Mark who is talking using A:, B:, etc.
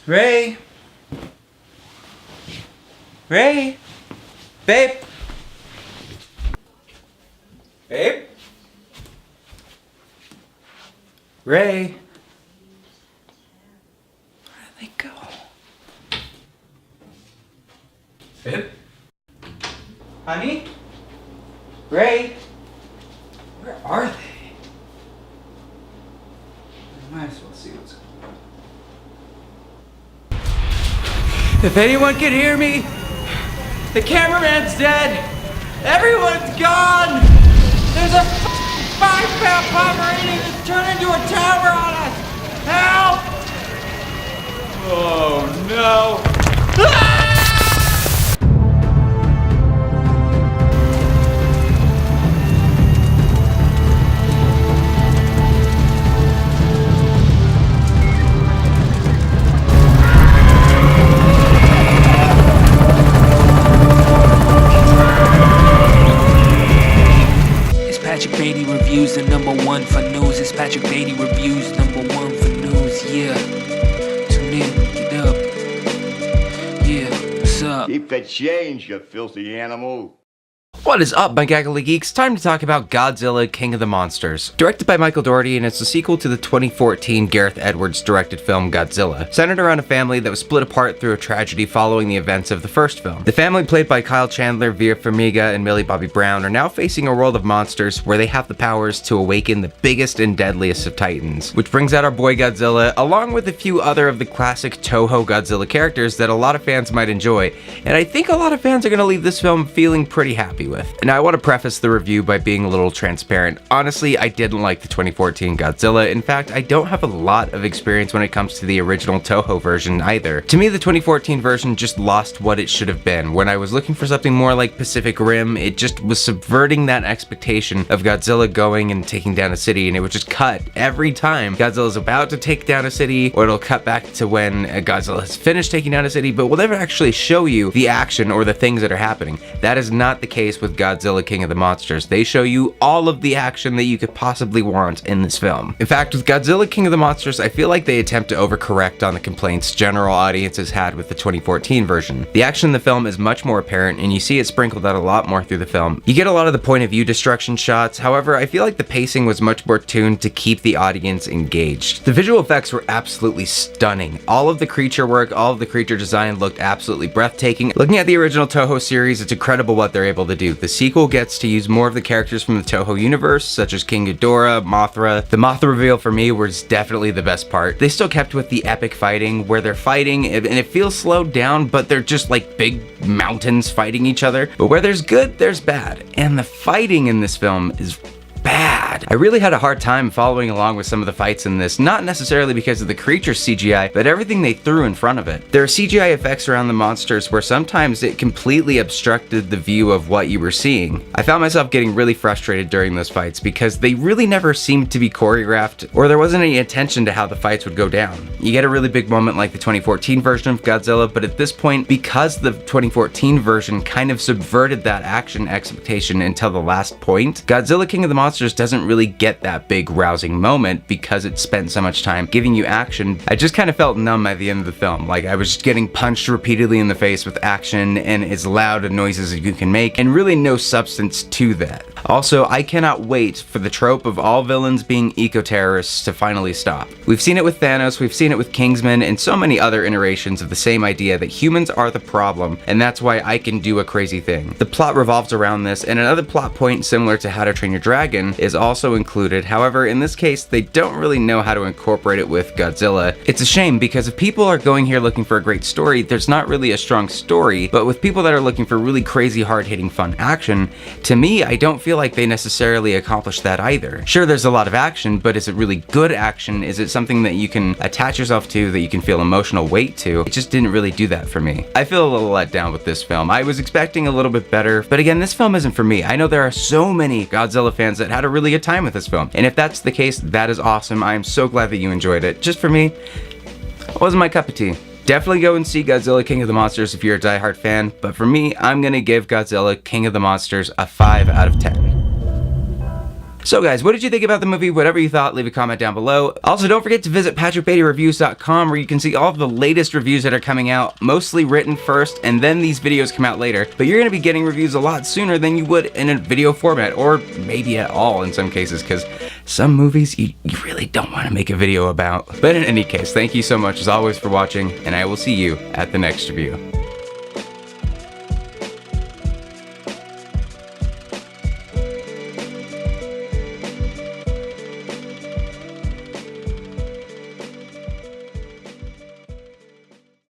A: Ray? Ray? Babe? Babe? Ray? Where did they go? Babe? Honey? Ray? Where are they? I might as well see what's going on. If anyone can hear me, the cameraman's dead. Everyone's gone. There's a 5-pound Pomeranian that's turned into a tower on us. Help! Oh no. Ah!
B: Reviews the #1 for news. It's Patrick Beatty Reviews #1 for news. Yeah, tune in, get up. Yeah, what's up?
C: Keep the change, you filthy animal.
A: What is up, my gaggly geeks? Time to talk about Godzilla, King of the Monsters. Directed by Michael Dougherty, and it's the sequel to the 2014 Garreth Edwards directed film Godzilla, centered around a family that was split apart through a tragedy following the events of the first film. The family, played by Kyle Chandler, Vera Farmiga, and Millie Bobby Brown, are now facing a world of monsters where they have the powers to awaken the biggest and deadliest of titans, which brings out our boy Godzilla, along with a few other of the classic Toho Godzilla characters that a lot of fans might enjoy, and I think a lot of fans are going to leave this film feeling pretty happy with. Now, I want to preface the review by being a little transparent. Honestly, I didn't like the 2014 Godzilla. In fact, I don't have a lot of experience when it comes to the original Toho version either. To me, the 2014 version just lost what it should have been. When I was looking for something more like Pacific Rim, it just was subverting that expectation of Godzilla going and taking down a city, and it would just cut every time Godzilla's about to take down a city, or it'll cut back to when Godzilla has finished taking down a city, but will never actually show you the action or the things that are happening. That is not the case with Godzilla, King of the Monsters. They show you all of the action that you could possibly want in this film. In fact, with Godzilla, King of the Monsters, I feel like they attempt to overcorrect on the complaints general audiences had with the 2014 version. The action in the film is much more apparent, and you see it sprinkled out a lot more through the film. You get a lot of the point of view destruction shots. However, I feel like the pacing was much more tuned to keep the audience engaged. The visual effects were absolutely stunning. All of the creature work, all of the creature design looked absolutely breathtaking. Looking at the original Toho series, it's incredible what they're able to do. The sequel gets to use more of the characters from the Toho universe, such as King Ghidorah, Mothra. The Mothra reveal for me was definitely the best part. They still kept with the epic fighting, where they're fighting, and it feels slowed down, but they're just like big mountains fighting each other. But where there's good, there's bad. And the fighting in this film is bad. I really had a hard time following along with some of the fights in this, not necessarily because of the creature's CGI, but everything they threw in front of it. There are CGI effects around the monsters where sometimes it completely obstructed the view of what you were seeing. I found myself getting really frustrated during those fights because they really never seemed to be choreographed, or there wasn't any attention to how the fights would go down. You get a really big moment like the 2014 version of Godzilla, but at this point, because the 2014 version kind of subverted that action expectation until the last point, Godzilla, King of the Monsters doesn't really get that big rousing moment because it spent so much time giving you action. I just kind of felt numb at the end of the film. Like I was just getting punched repeatedly in the face with action and as loud noises as you can make, and really no substance to that. Also, I cannot wait for the trope of all villains being eco-terrorists to finally stop. We've seen it with Thanos, we've seen it with Kingsman, and so many other iterations of the same idea that humans are the problem, and that's why I can do a crazy thing. The plot revolves around this, and another plot point similar to How to Train Your Dragon is also included. However, in this case, they don't really know how to incorporate it with Godzilla. It's a shame because if people are going here looking for a great story, there's not really a strong story, but with people that are looking for really crazy, hard-hitting, fun action, to me, I don't feel like they necessarily accomplish that either. Sure, there's a lot of action, but is it really good action? Is it something that you can attach yourself to, that you can feel emotional weight to? It just didn't really do that for me. I feel a little let down with this film. I was expecting a little bit better, but again, this film isn't for me. I know there are so many Godzilla fans that had a really good time with this film, and if that's the case, that is awesome. I am so glad that you enjoyed it. Just for me, it wasn't my cup of tea. Definitely go and see Godzilla King of the Monsters if you're a diehard fan, but for me, I'm gonna give Godzilla King of the Monsters a 5 out of 10. So guys, what did you think about the movie? Whatever you thought, leave a comment down below. Also, don't forget to visit patrickbeattyreviews.com where you can see all of the latest reviews that are coming out, mostly written first, and then these videos come out later. But you're going to be getting reviews a lot sooner than you would in a video format, or maybe at all in some cases, because some movies you really don't want to make a video about. But in any case, thank you so much as always for watching, and I will see you at the next review.